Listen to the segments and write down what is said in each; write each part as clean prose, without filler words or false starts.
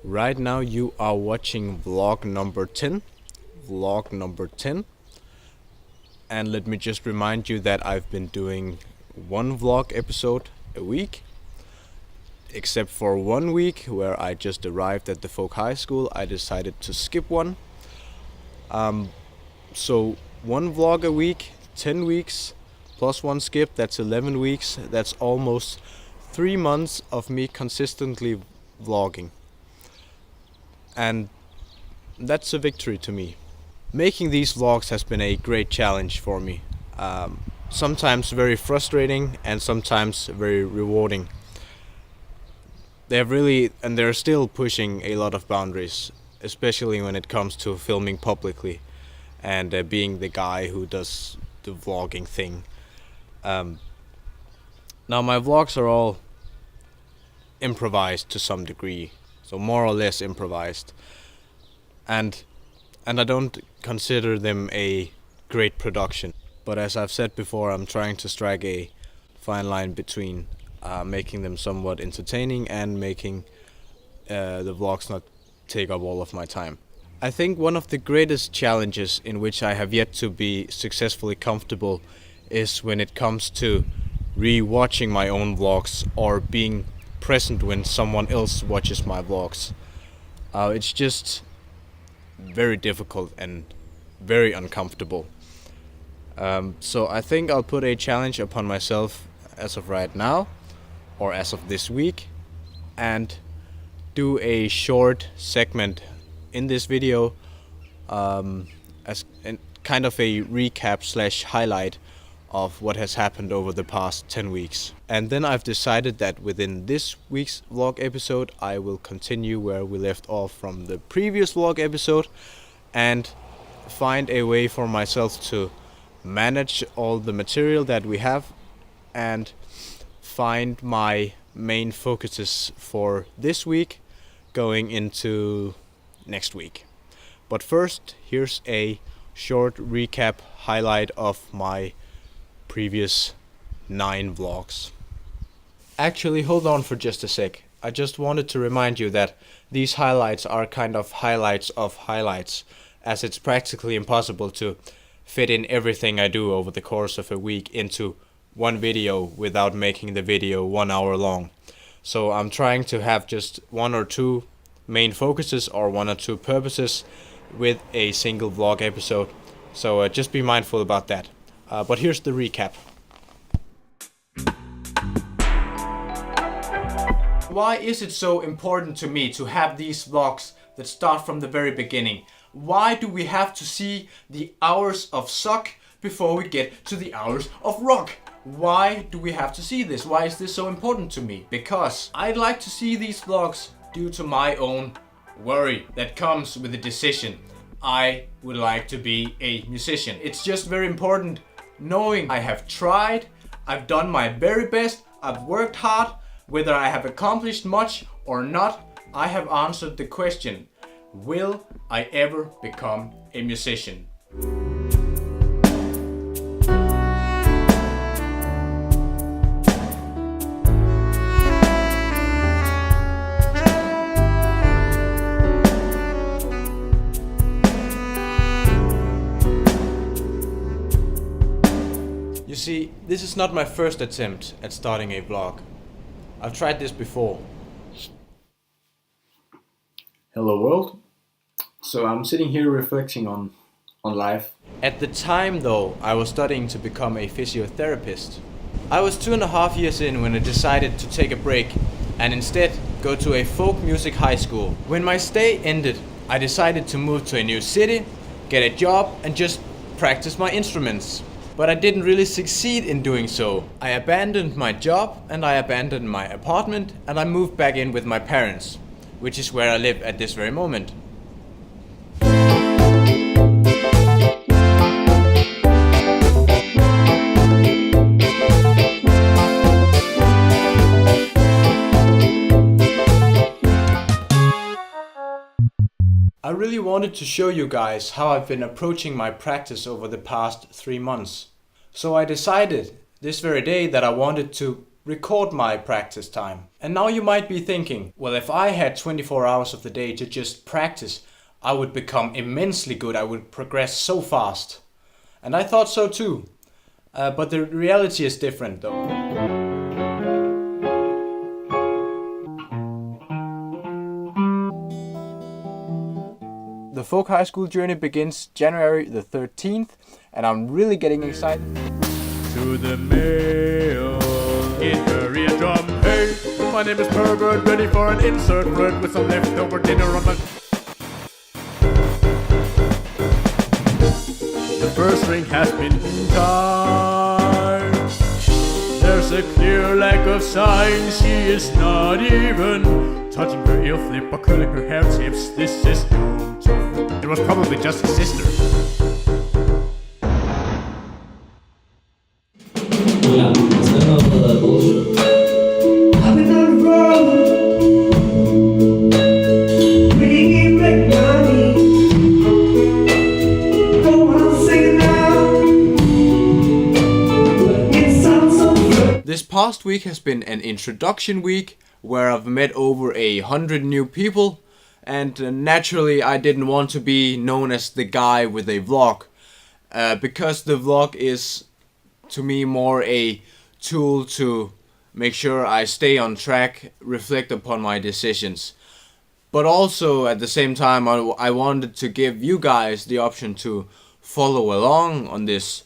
Right now you are watching vlog number 10. Vlog number 10. And let me just remind you that I've been doing one vlog episode a week. Except for 1 week where I just arrived at the folk high school, I decided to skip one. So one vlog a week, 10 weeks, plus one skip, that's 11 weeks. That's almost 3 months of me consistently vlogging. And that's a victory to me. Making these vlogs has been a great challenge for me. Sometimes very frustrating and sometimes very rewarding. They're still pushing a lot of boundaries, especially when it comes to filming publicly and being the guy who does the vlogging thing. Now my vlogs are all improvised to some degree, so more or less improvised, and I don't consider them a great production. But as I've said before, I'm trying to strike a fine line between making them somewhat entertaining and making the vlogs not take up all of my time. I think one of the greatest challenges in which I have yet to be successfully comfortable is when it comes to re-watching my own vlogs or being present when someone else watches my vlogs. It's just very difficult and very uncomfortable. So I think I'll put a challenge upon myself as of right now, or as of this week, and do a short segment in this video as kind of a recap / highlight of what has happened over the past 10 weeks. And then I've decided that within this week's vlog episode I will continue where we left off from the previous vlog episode and find a way for myself to manage all the material that we have and find my main focuses for this week going into next week. But first, here's a short recap highlight of my previous 9 vlogs. Actually, hold on for just a sec. I just wanted to remind you that these highlights are kind of highlights of highlights, as it's practically impossible to fit in everything I do over the course of a week into one video without making the video 1 hour long. So I'm trying to have just 1 or 2 main focuses or 1 or 2 purposes with a single vlog episode. So just be mindful about that. But here's the recap. Why is it so important to me to have these vlogs that start from the very beginning? Why do we have to see the hours of suck before we get to the hours of rock? Why do we have to see this? Why is this so important to me? Because I'd like to see these vlogs due to my own worry that comes with the decision. I would like to be a musician. It's just very important knowing I have tried, I've done my very best, I've worked hard. Whether I have accomplished much or not, I have answered the question, will I ever become a musician? You see, this is not my first attempt at starting a vlog. I've tried this before. Hello world. So I'm sitting here reflecting on life. At the time though, I was studying to become a physiotherapist. I was 2.5 years in when I decided to take a break and instead go to a folk music high school. When my stay ended, I decided to move to a new city, get a job and just practice my instruments. But I didn't really succeed in doing so. I abandoned my job and I abandoned my apartment and I moved back in with my parents, which is where I live at this very moment. I really wanted to show you guys how I've been approaching my practice over the past 3 months. So I decided this very day that I wanted to record my practice time. And now you might be thinking, well, if I had 24 hours of the day to just practice, I would become immensely good. I would progress so fast. And I thought so too. But the reality is different though. The folk high school journey begins January the 13th, and I'm really getting excited. To the mail, guitar and drum. Hey, my name is Pervert, ready for an insert word with some leftover dinner on my... The first ring has been tied. There's a clear lack of sign. She is not even touching her heel flip or curling her hair tips. This is no joke. It was probably just his sister. Yeah, it's kind of bullshit. I've been on the road, bringing back money. Go on, sing it now. It sounds so good. This past week has been an introduction week where I've met over 100 new people, and naturally I didn't want to be known as the guy with a vlog, because the vlog is to me more a tool to make sure I stay on track, reflect upon my decisions. But also at the same time I wanted to give you guys the option to follow along on this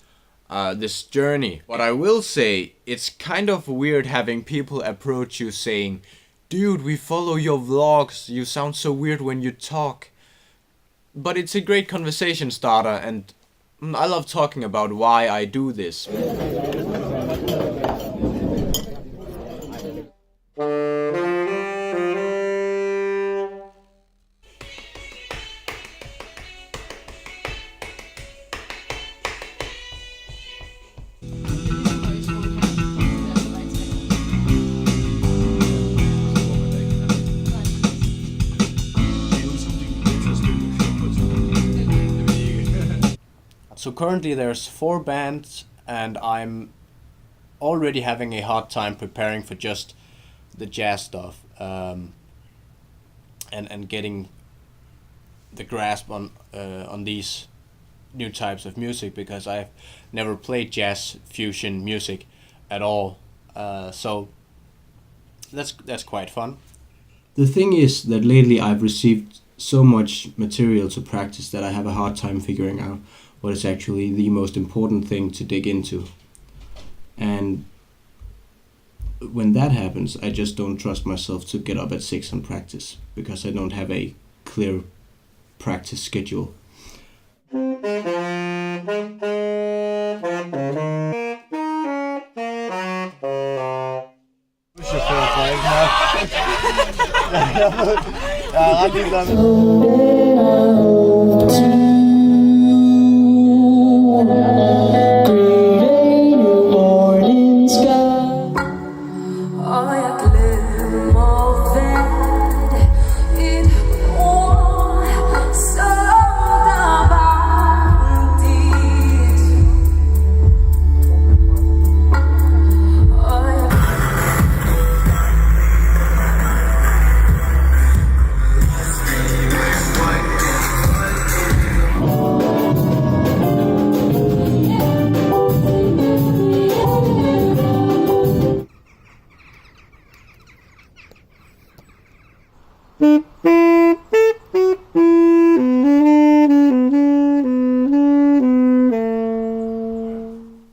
journey. But I will say, it's kind of weird having people approach you saying, "Dude, we follow your vlogs, you sound so weird when you talk." But it's a great conversation starter, and I love talking about why I do this. So currently there's 4 bands, and I'm already having a hard time preparing for just the jazz stuff, and getting the grasp on these new types of music, because I've never played jazz fusion music at all. So that's quite fun. The thing is that lately I've received so much material to practice that I have a hard time figuring out what is actually the most important thing to dig into. And when that happens, I just don't trust myself to get up at 6 and practice, because I don't have a clear practice schedule.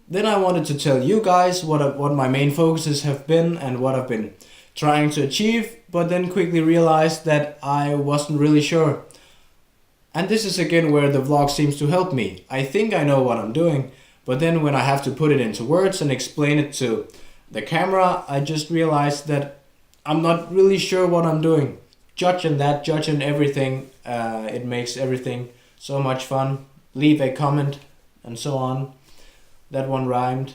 Then I wanted to tell you guys what my main focuses have been and what I've been trying to achieve, but then quickly realized that I wasn't really sure. And this is again where the vlog seems to help me. I think I know what I'm doing, but then when I have to put it into words and explain it to the camera, I just realized that I'm not really sure what I'm doing. Judging everything, it makes everything so much fun. Leave a comment and so on. That one rhymed.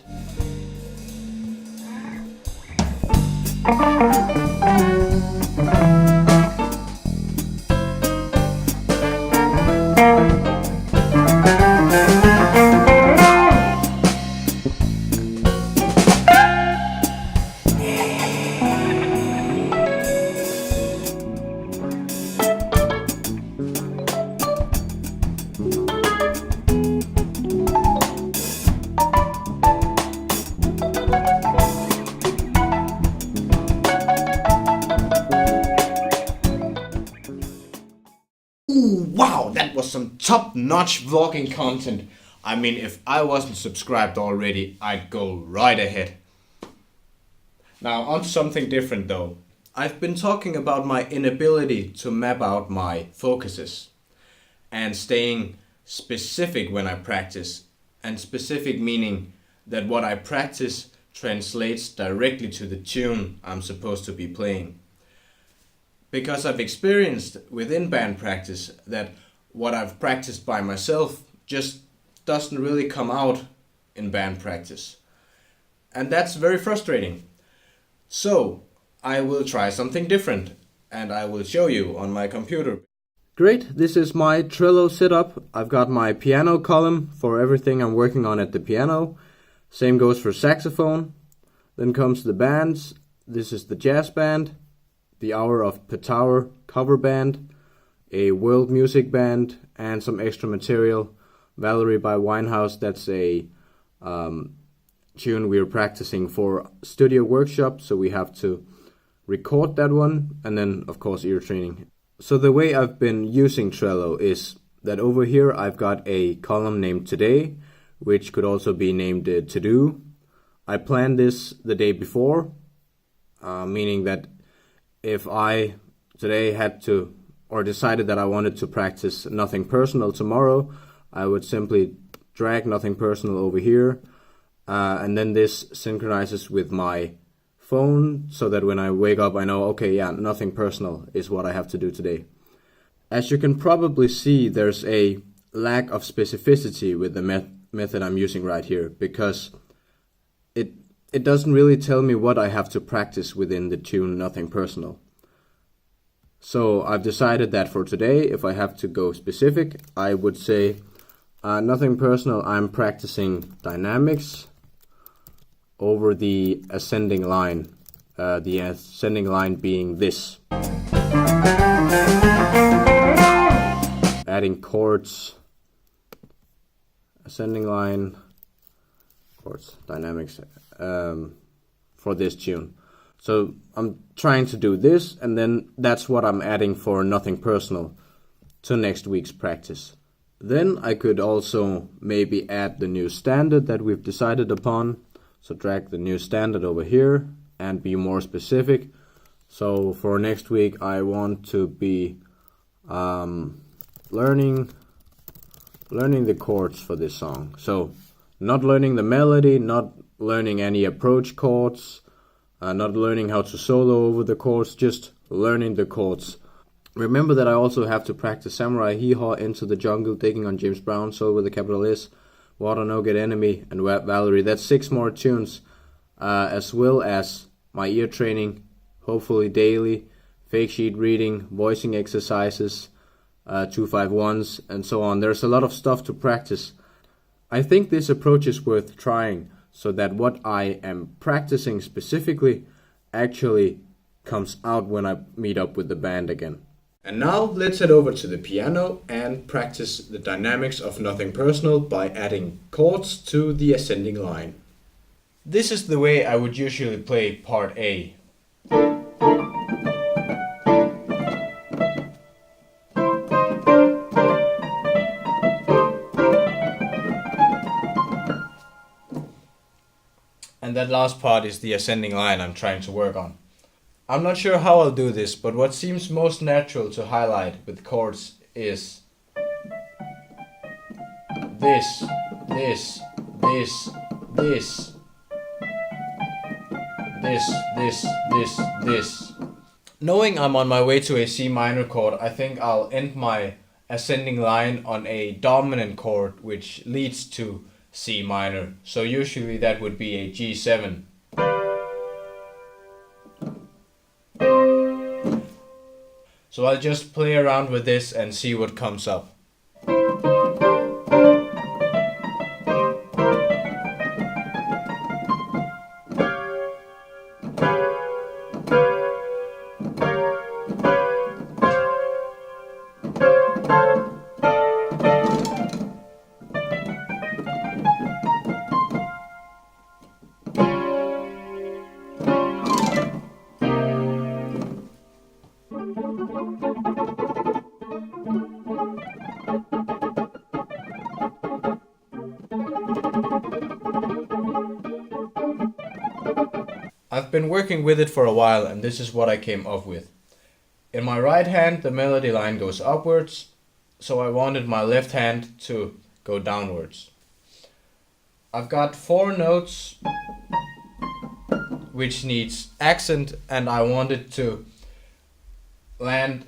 Ooh, wow, that was some top-notch vlogging content. I mean, if I wasn't subscribed already, I'd go right ahead. Now, on to something different though. I've been talking about my inability to map out my focuses and staying specific when I practice. And specific meaning that what I practice translates directly to the tune I'm supposed to be playing. Because I've experienced within band practice that what I've practiced by myself just doesn't really come out in band practice. And that's very frustrating. So I will try something different and I will show you on my computer. Great, this is my Trello setup. I've got my piano column for everything I'm working on at the piano. Same goes for saxophone. Then comes the bands. This is the jazz band, the Hour of Petower cover band, a world music band, and some extra material. Valerie by Winehouse, that's a tune we're practicing for studio workshop, so we have to record that one, and then of course ear training. So the way I've been using Trello is that over here I've got a column named Today, which could also be named To Do. I planned this the day before, meaning that if I today had to, or decided that I wanted to practice Nothing Personal tomorrow, I would simply drag Nothing Personal over here, and then this synchronizes with my phone so that when I wake up I know, okay, yeah, Nothing Personal is what I have to do today. As you can probably see, there's a lack of specificity with the method I'm using right here, because it doesn't really tell me what I have to practice within the tune Nothing Personal. So I've decided that for today, if I have to go specific, I would say Nothing Personal, I'm practicing dynamics over the ascending line. The ascending line being this. Adding chords, ascending line, chords, dynamics for this tune. So I'm trying to do this, and then that's what I'm adding for Nothing Personal to next week's practice. Then I could also maybe add the new standard that we've decided upon. So drag the new standard over here and be more specific. So for next week I want to be learning the chords for this song. So not learning the melody, not learning any approach chords, not learning how to solo over the chords, just learning the chords. Remember that I also have to practice Samurai Hee Haw, Into the Jungle, Digging on James Brown, Soul with a capital S, Water No Get Enemy, and Valerie. That's 6 more tunes, as well as my ear training, hopefully daily, fake sheet reading, voicing exercises, 251s, and so on. There's a lot of stuff to practice. I think this approach is worth trying, so that what I am practicing specifically actually comes out when I meet up with the band again. And now let's head over to the piano and practice the dynamics of Nothing Personal by adding chords to the ascending line. This is the way I would usually play part A. And that last part is the ascending line I'm trying to work on. I'm not sure how I'll do this, but what seems most natural to highlight with chords is this, this, this, this, this. Knowing I'm on my way to a C minor chord, I think I'll end my ascending line on a dominant chord which leads to C minor. So usually that would be a G7. So I'll just play around with this and see what comes up. I've been working with it for a while, and this is what I came up with. In my right hand, the melody line goes upwards, so I wanted my left hand to go downwards. I've got 4 notes which needs accent, and I wanted to land.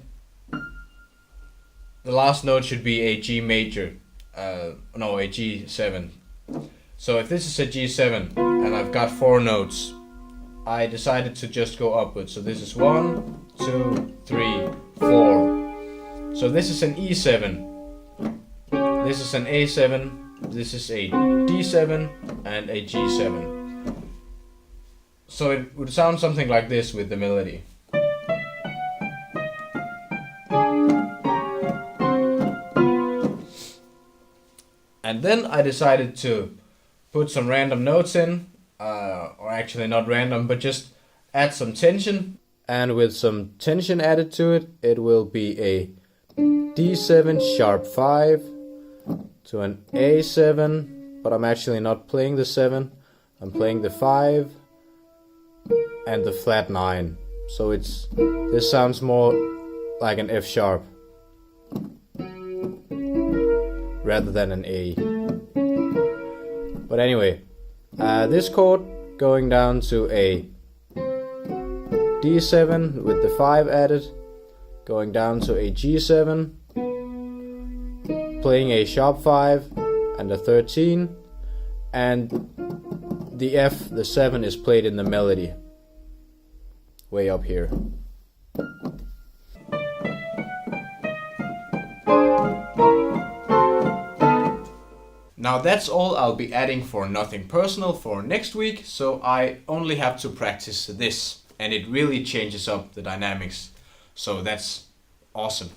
The last note should be a G major, a G7. So if this is a G7 and I've got 4 notes, I decided to just go upwards. So this is 1, 2, 3, 4. So this is an E7. This is an A7. This is a D7 and a G7. So it would sound something like this with the melody. And then I decided to put some random notes in, or actually not random, but just add some tension. And with some tension added to it, it will be a D7 sharp 5 to an A7, but I'm actually not playing the 7, I'm playing the 5 and the flat 9. So this sounds more like an F sharp rather than an A. But anyway, this chord going down to a D7 with the 5 added, going down to a G7, playing a sharp 5 and a 13, and the F, the 7, is played in the melody, way up here. Now that's all I'll be adding for Nothing Personal for next week, so I only have to practice this, and it really changes up the dynamics, so that's awesome.